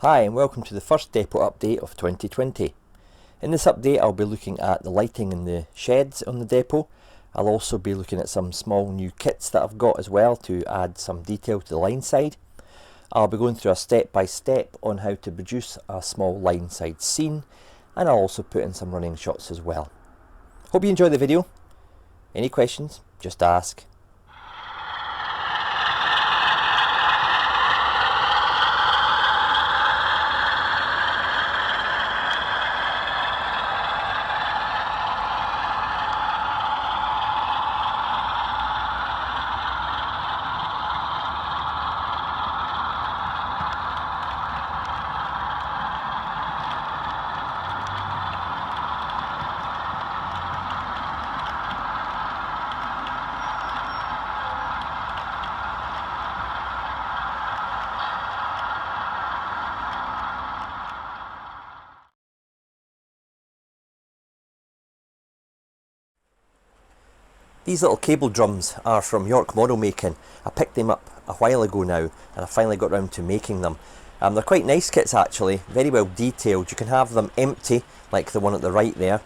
Hi and welcome to the first depot update of 2020. In this update I'll be looking at the lighting in the sheds on the depot. I'll also be looking at some small new kits that I've got as well to add some detail to the line side. I'll be going through a step by step on how to produce a small line side scene, and I'll also put in some running shots as well. Hope you enjoy the video. Any questions? Just ask. These little cable drums are from York Model Making. I picked them up a while ago now and I finally got round to making them. They're quite nice kits actually, very well detailed. You can have them empty like the one at the right there,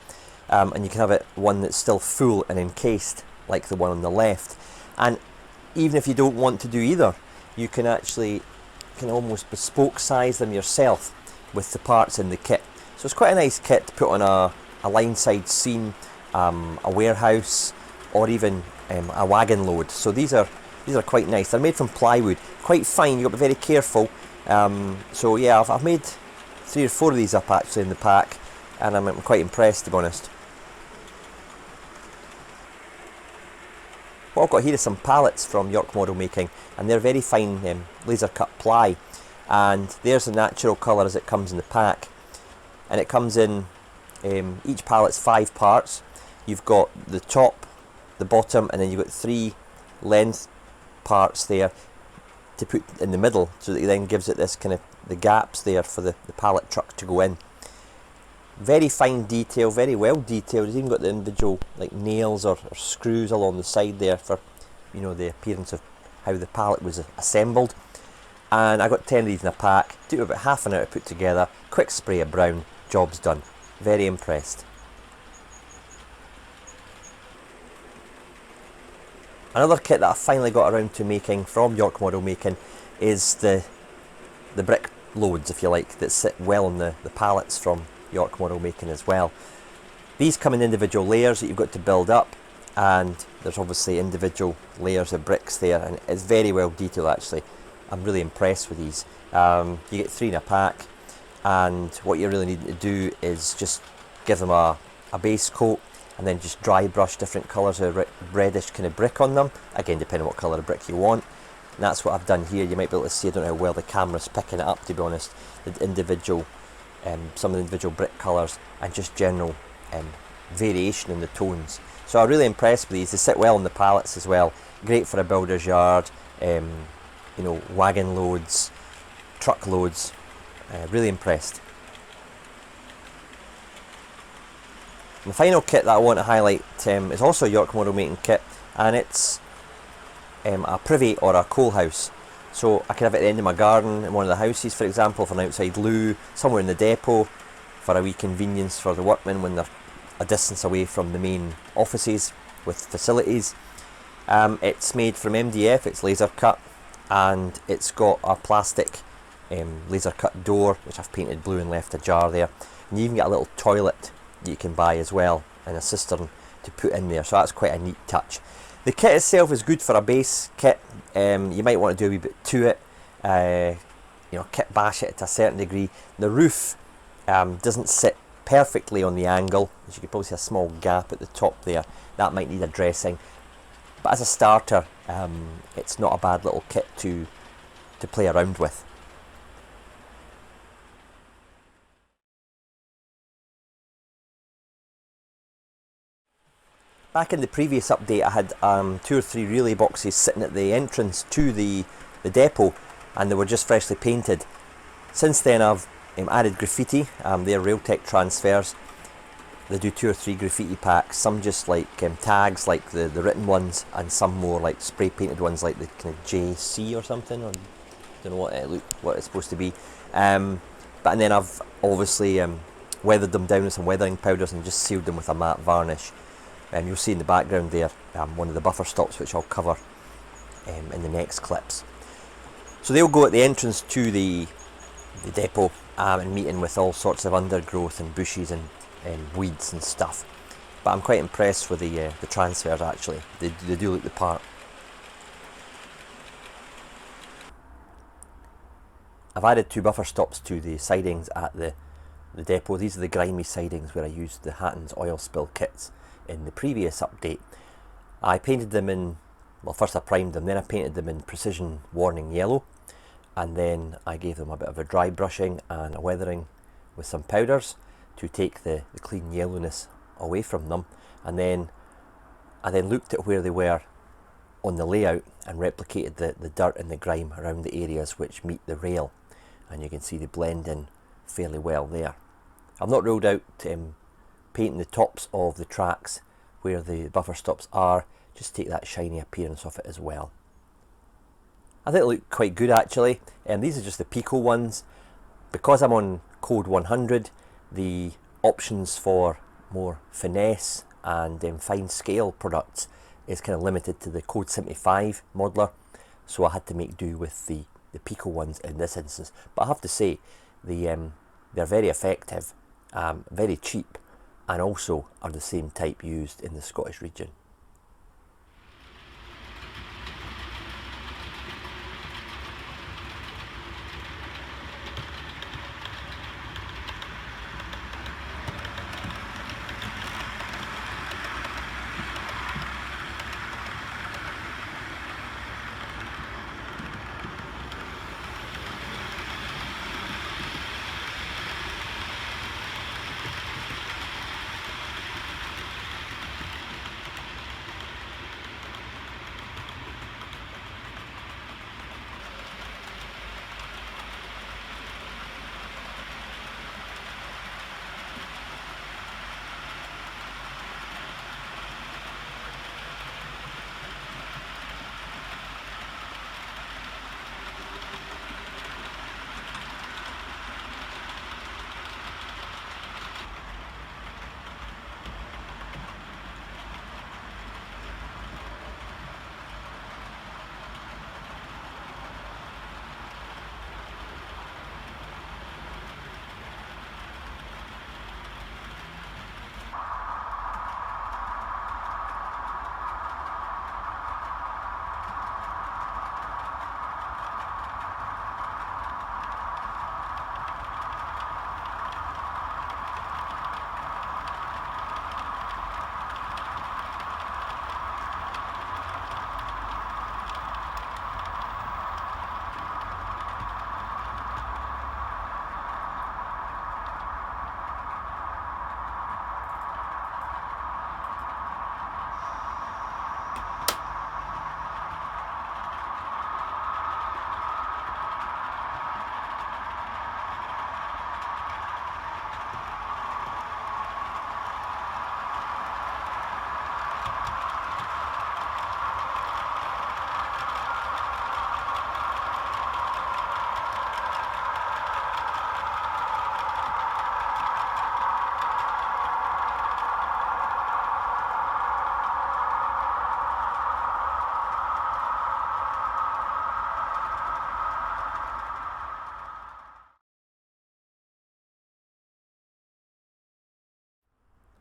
and you can have one that's still full and encased like the one on the left. And even if you don't want to do either, you can actually almost bespoke size them yourself with the parts in the kit. So it's quite a nice kit to put on a line side scene, a warehouse, or even a wagon load. So these are quite nice. They're made from plywood, quite fine. You've got to be very careful. So yeah, I've made 3 or 4 of these up actually in the pack, and I'm quite impressed, to be honest. What I've got here is some pallets from York Model Making, and they're very fine laser cut ply, and there's the natural colour as it comes in the pack, and it comes in each pallet's 5 parts. You've got the top, the bottom, and then you've got 3 length parts there to put in the middle, so that it then gives it this kind of the gaps there for the pallet truck to go in. Very fine detail, very well detailed. It's even got the individual like nails or screws along the side there for, you know, the appearance of how the pallet was assembled. And I got 10 of these in a pack. Took about half an hour to put together. Quick spray of brown, job's done. Very impressed. Another kit that I finally got around to making from York Model Making is the brick loads, if you like, that sit well on the pallets from York Model Making as well. These come in individual layers that you've got to build up, and there's obviously individual layers of bricks there, and it's very well detailed actually. I'm really impressed with these. You get 3 in a pack, and what you really need to do is just give them a base coat, and then just dry brush different colours of reddish kind of brick on them, again depending on what colour of brick you want. And that's what I've done here. You might be able to see, I don't know how well the camera's picking it up, to be honest, the individual, some of the individual brick colours, and just general variation in the tones. So I'm really impressed with these. They sit well on the pallets as well, great for a builder's yard, you know, wagon loads, truck loads. Really impressed. The final kit that I want to highlight is also a York Model Making kit, and it's a Privy or a coal house. So I can have it at the end of my garden, in one of the houses for example, for an outside loo, somewhere in the depot, for a wee convenience for the workmen when they're a distance away from the main offices with facilities. It's made from MDF, it's laser cut, and it's got a plastic laser cut door which I've painted blue and left ajar there. And you even get a little toilet that you can buy as well, and a cistern to put in there, so that's quite a neat touch. The kit itself is good for a base kit. You might want to do a wee bit to it, you know, kit bash it to a certain degree. The roof doesn't sit perfectly on the angle, as you can probably see a small gap at the top there. That might need addressing, but as a starter, it's not a bad little kit to play around with. Back in the previous update I had 2 or 3 relay boxes sitting at the entrance to the depot, and they were just freshly painted. Since then I've added Graffiti, they're Railtech transfers. They do 2 or 3 graffiti packs, some just like tags like the written ones, and some more like spray painted ones like the kind of JC or something, or don't know what it's supposed to be. And then I've obviously weathered them down with some weathering powders and just sealed them with a matte varnish. You'll see in the background there one of the buffer stops, which I'll cover in the next clips. So they'll go at the entrance to the depot and meet in with all sorts of undergrowth and bushes and weeds and stuff. But I'm quite impressed with the transfers actually. They do look the part. I've added 2 buffer stops to the sidings at the depot. These are the grimy sidings where I used the Hatton's oil spill kits in the previous update. I painted them in, well, first I primed them, then I painted them in precision warning yellow, and then I gave them a bit of a dry brushing and a weathering with some powders to take the clean yellowness away from them. And then I looked at where they were on the layout and replicated the dirt and the grime around the areas which meet the rail, and you can see they blend in fairly well there. I've not ruled out painting the tops of the tracks where the buffer stops are, just take that shiny appearance of it as well. I think it looked quite good actually, and these are just the Pico ones. Because I'm on code 100, the options for more finesse and fine scale products is kind of limited to the code 75 modeler, so I had to make do with the Pico ones in this instance. But I have to say, they're very effective, very cheap, and also are the same type used in the Scottish region.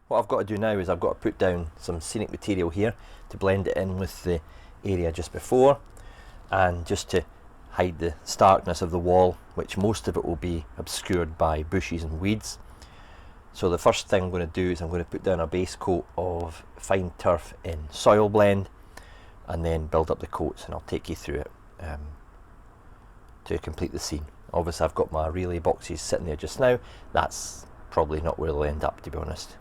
What I've got to do now is I've got to put down some scenic material here to blend it in with the area just before, and just to hide the starkness of the wall, which most of it will be obscured by bushes and weeds. So the first thing I'm going to do is I'm going to put down a base coat of fine turf in soil blend, and then build up the coats, and I'll take you through it to complete the scene. Obviously I've got my relay boxes sitting there just now. That's probably not where they'll end up, to be honest.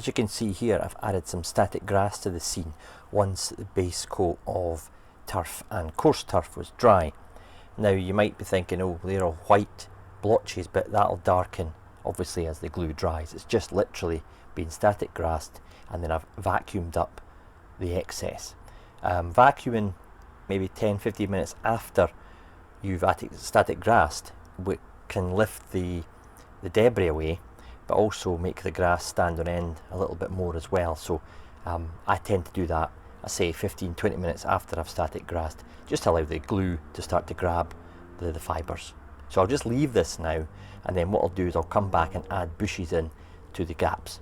as you can see here, I've added some static grass to the scene once the base coat of turf and coarse turf was dry. Now you might be thinking, oh, they're all white blotches, but that'll darken obviously as the glue dries. It's just literally been static grassed, and then I've vacuumed up the excess. Vacuuming maybe 10-15 minutes after you've static grassed can lift the debris away, but also make the grass stand on end a little bit more as well. So I tend to do that, I say 15-20 minutes after I've static grassed, just to allow the glue to start to grab the fibres. So I'll just leave this now, and then what I'll do is I'll come back and add bushes in to the gaps.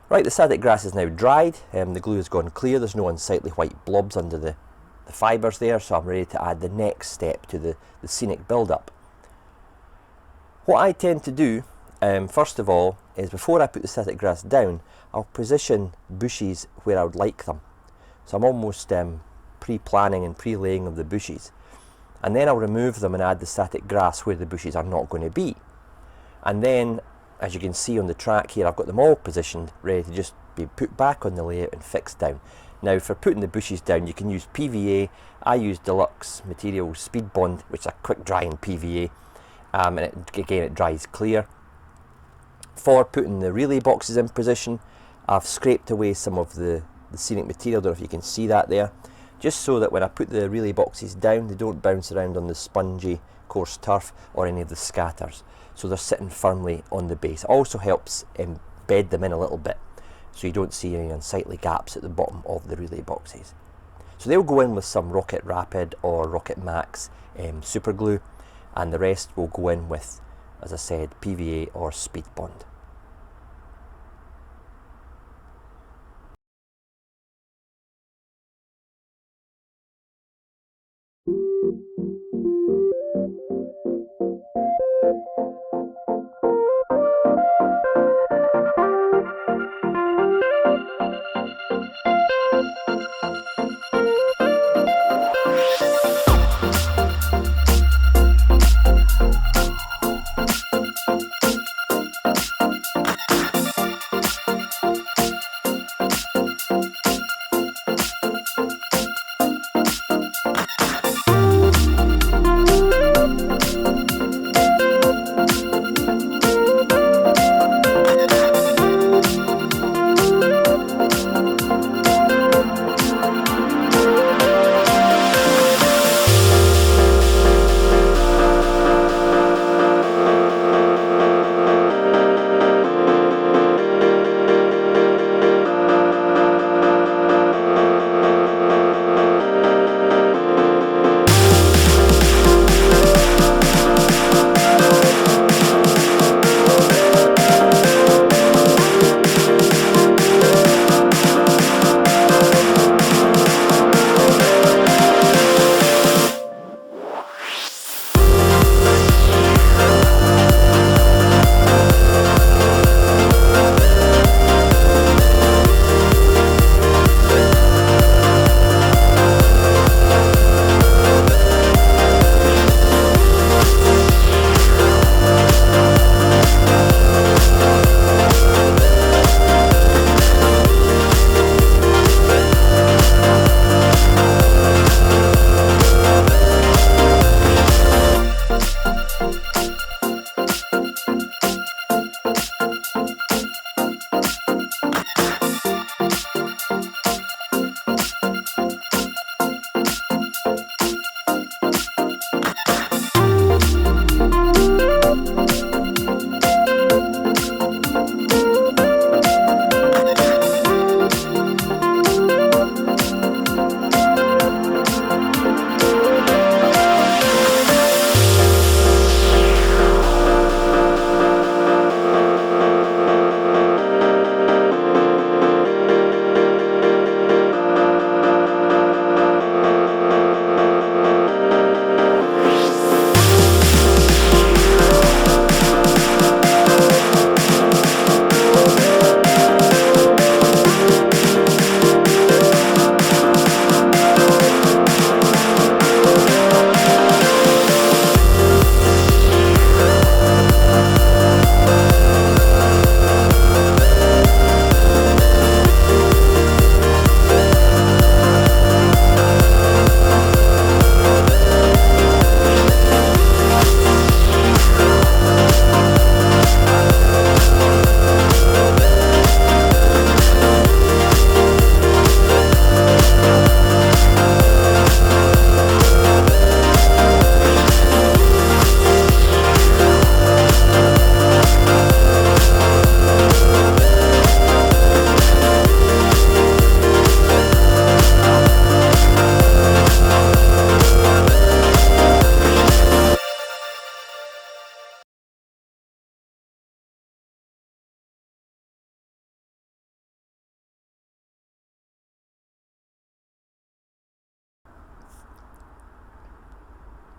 Right, the static grass is now dried, the glue has gone clear, there's no unsightly white blobs under the fibres there, so I'm ready to add the next step to the scenic build-up. What I tend to do, first of all, is before I put the static grass down, I'll position bushes where I would like them. So I'm almost pre-planning and pre-laying of the bushes. And then I'll remove them and add the static grass where the bushes are not going to be. And then, as you can see on the track here, I've got them all positioned, ready to just be put back on the layout and fixed down. Now for putting the bushes down, you can use PVA. I use Deluxe Materials Speed Bond, which is a quick drying PVA. And again, it dries clear. For putting the relay boxes in position, I've scraped away some of the scenic material, I don't know if you can see that there, just so that when I put the relay boxes down, they don't bounce around on the spongy coarse turf or any of the scatters. So they're sitting firmly on the base. It also helps embed them in a little bit, so you don't see any unsightly gaps at the bottom of the relay boxes. So they'll go in with some Rocket Rapid or Rocket Max super glue, and the rest will go in with, as I said, PVA or Speed Bond.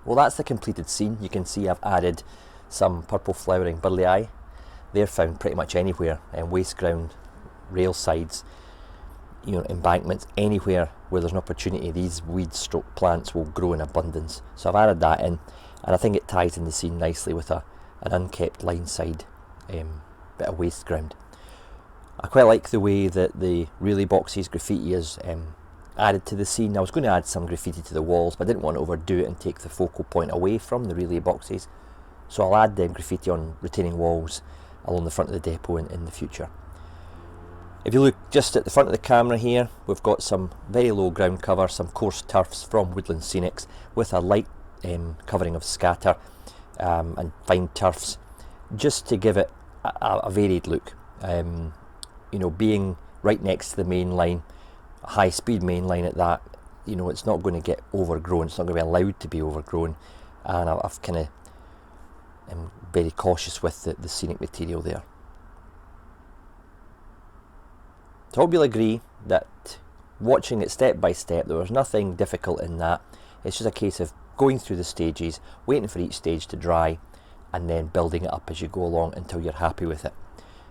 Well, that's the completed scene. You can see I've added some purple flowering burley eye. They're found pretty much anywhere, and waste ground, rail sides, embankments, anywhere where there's an opportunity, these weed stroke plants will grow in abundance. So I've added that in, and I think it ties in the scene nicely with an unkept line side bit of waste ground. I quite like the way that the Really Boxes graffiti is added to the scene. I was going to add some graffiti to the walls, but I didn't want to overdo it and take the focal point away from the Really Boxes. So I'll add graffiti on retaining walls along the front of the depot in the future. If you look just at the front of the camera here, we've got some very low ground cover, some coarse turfs from Woodland Scenics with a light covering of scatter and fine turfs, just to give it a varied look. Being right next to the main line, a high speed main line at that, it's not going to get overgrown, it's not going to be allowed to be overgrown, and I've kind of am very cautious with the scenic material there. So I hope you'll agree that watching it step by step, there was nothing difficult in that. It's just a case of going through the stages, waiting for each stage to dry, and then building it up as you go along until you're happy with it.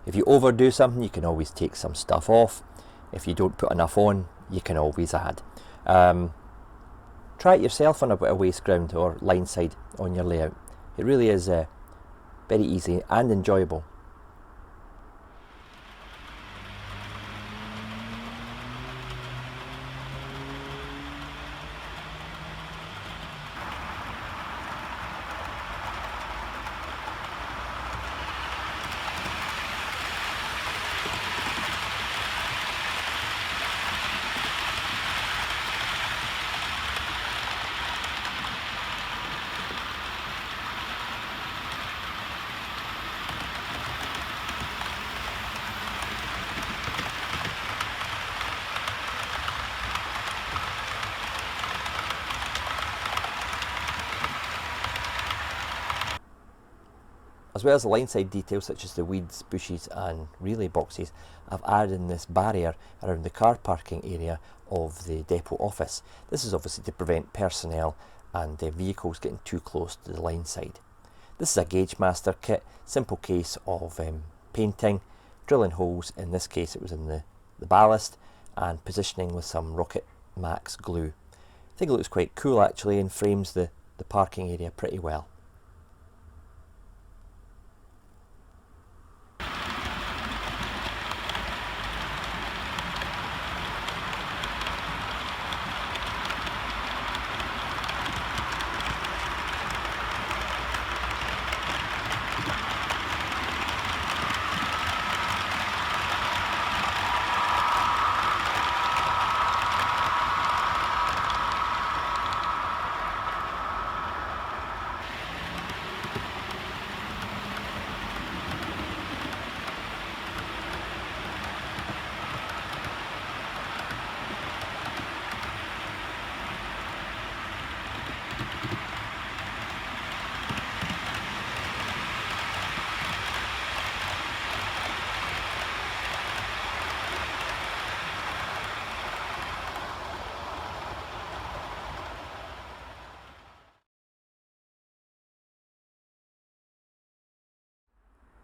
If you overdo something, you can always take some stuff off. If you don't put enough on, you can always add. Try it yourself on a bit of waste ground or line side on your layout. It really is very easy and enjoyable. As well as the line side details such as the weeds, bushes and relay boxes, I've added in this barrier around the car parking area of the depot office. This is obviously to prevent personnel and vehicles getting too close to the line side. This is a Gauge Master kit, simple case of painting, drilling holes, in this case it was in the ballast, and positioning with some Rocket Max glue. I think it looks quite cool actually and frames the parking area pretty well.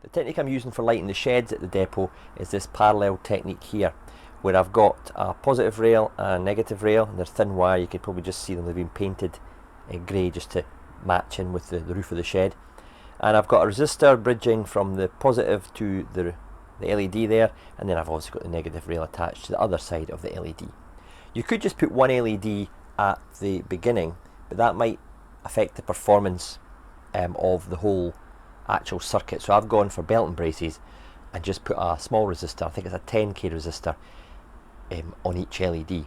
The technique I'm using for lighting the sheds at the depot is this parallel technique here, where I've got a positive rail and a negative rail, and they're thin wire. You could probably just see them, they've been painted grey just to match in with the roof of the shed. And I've got a resistor bridging from the positive to the LED there, and then I've also got the negative rail attached to the other side of the LED. You could just put one LED at the beginning, but that might affect the performance of the whole actual circuit. So I've gone for belt and braces and just put a small resistor, I think it's a 10k resistor, on each LED.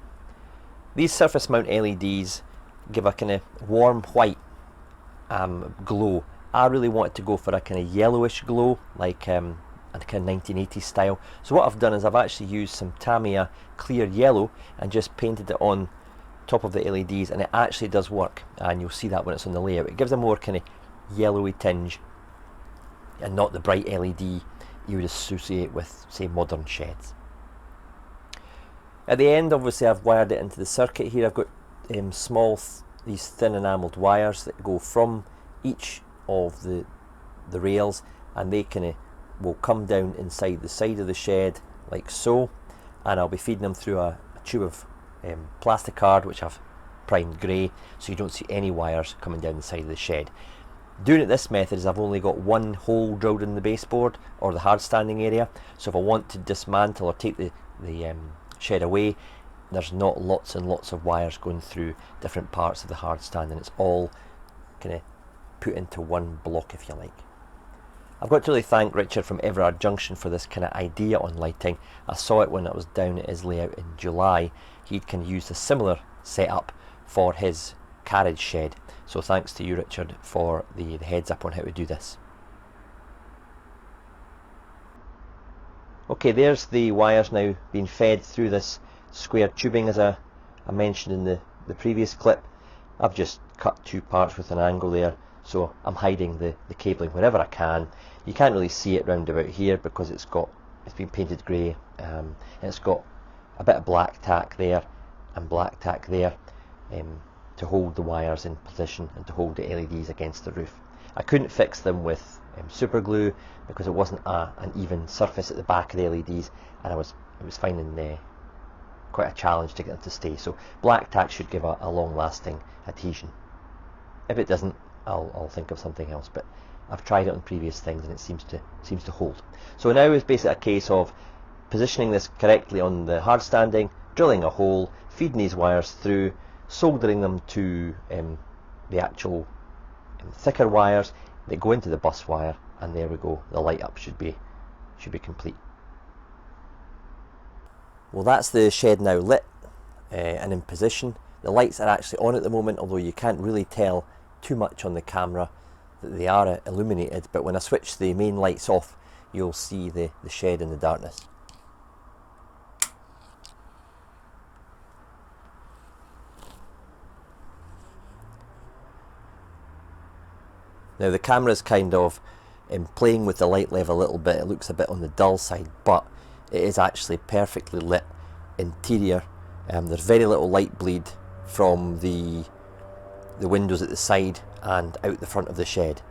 These surface mount LEDs give a kind of warm white glow. I really wanted to go for a kind of yellowish glow, like a kind of 1980s style. So what I've done is I've actually used some Tamiya clear yellow and just painted it on top of the LEDs, and it actually does work, and you'll see that when it's on the layout. It gives a more kind of yellowy tinge and not the bright LED you would associate with, say, modern sheds. At the end, obviously, I've wired it into the circuit here. I've got small these thin enamelled wires that go from each of the rails, and they kind of will come down inside the side of the shed like so, and I'll be feeding them through a tube of plastic card which I've primed grey, so you don't see any wires coming down the side of the shed. Doing it this method is I've only got one hole drilled in the baseboard or the hard standing area, so if I want to dismantle or take the shed away, there's not lots and lots of wires going through different parts of the hard stand, and it's all kind of put into one block, if you like. I've got to really thank Richard from Everard Junction for this kind of idea on lighting. I saw it when I was down at his layout in July. He'd kind of used a similar setup for his carriage shed, so thanks to you, Richard, for the heads up on how to do this. Okay, there's the wires now being fed through this square tubing, as I mentioned in the previous clip. I've just cut two parts with an angle there, so I'm hiding the cabling wherever I can. You can't really see it round about here because it's been painted grey, and it's got a bit of black tack there and black tack there to hold the wires in position and to hold the LEDs against the roof. I couldn't fix them with super glue because it wasn't an even surface at the back of the LEDs, and I was finding quite a challenge to get them to stay. So black tack should give a long-lasting adhesion. If it doesn't, I'll think of something else, but I've tried it on previous things and it seems to hold. So now it's basically a case of positioning this correctly on the hard standing, drilling a hole, feeding these wires through, soldering them to the actual thicker wires that go into the bus wire, and there we go. The light up should be complete. Well, that's the shed now lit and in position. The lights are actually on at the moment, although you can't really tell too much on the camera that they are illuminated, but when I switch the main lights off, you'll see the shed in the darkness. Now the camera's kind of playing with the light level a little bit. It looks a bit on the dull side, but it is actually perfectly lit interior. There's very little light bleed from the windows at the side and out the front of the shed,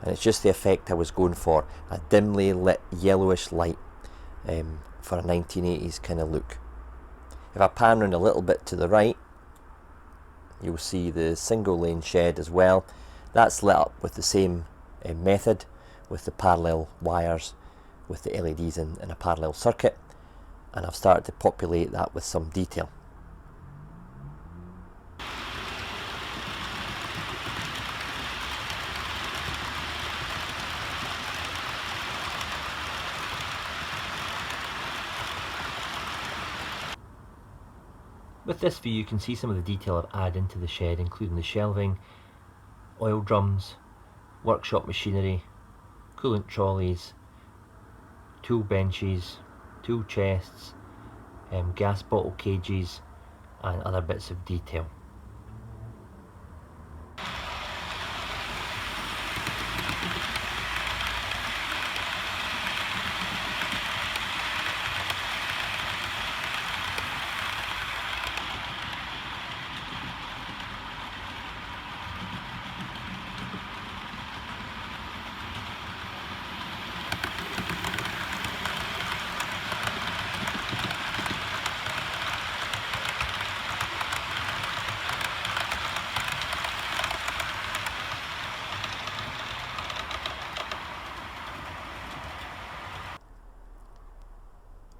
and it's just the effect I was going for, a dimly lit yellowish light for a 1980s kind of look. If I pan round a little bit to the right, you'll see the single lane shed as well. That's lit up with the same method, with the parallel wires, with the LEDs in a parallel circuit, and I've started to populate that with some detail. With this view you can see some of the detail I've added into the shed, including the shelving, oil drums, workshop machinery, coolant trolleys, tool benches, tool chests, gas bottle cages and other bits of detail.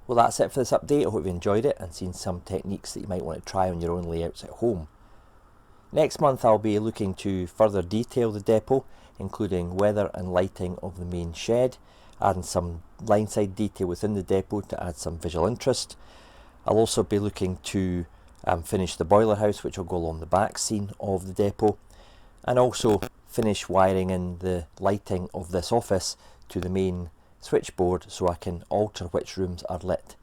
Well, that's it for this update. I hope you enjoyed it and seen some techniques that you might want to try on your own layouts at home. Next month I'll be looking to further detail the depot, including weather and lighting of the main shed, adding some line-side detail within the depot to add some visual interest. I'll also be looking to finish the boiler house, which will go along the back scene of the depot, and also finish wiring in the lighting of this office to the main switchboard so I can alter which rooms are lit.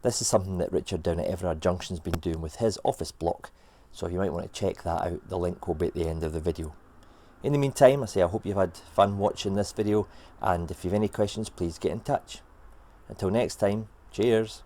This is something that Richard down at Everard Junction's been doing with his office block, so you might want to check that out. The link will be at the end of the video. In the meantime, I hope you've had fun watching this video, and if you have any questions please get in touch. Until next time, cheers!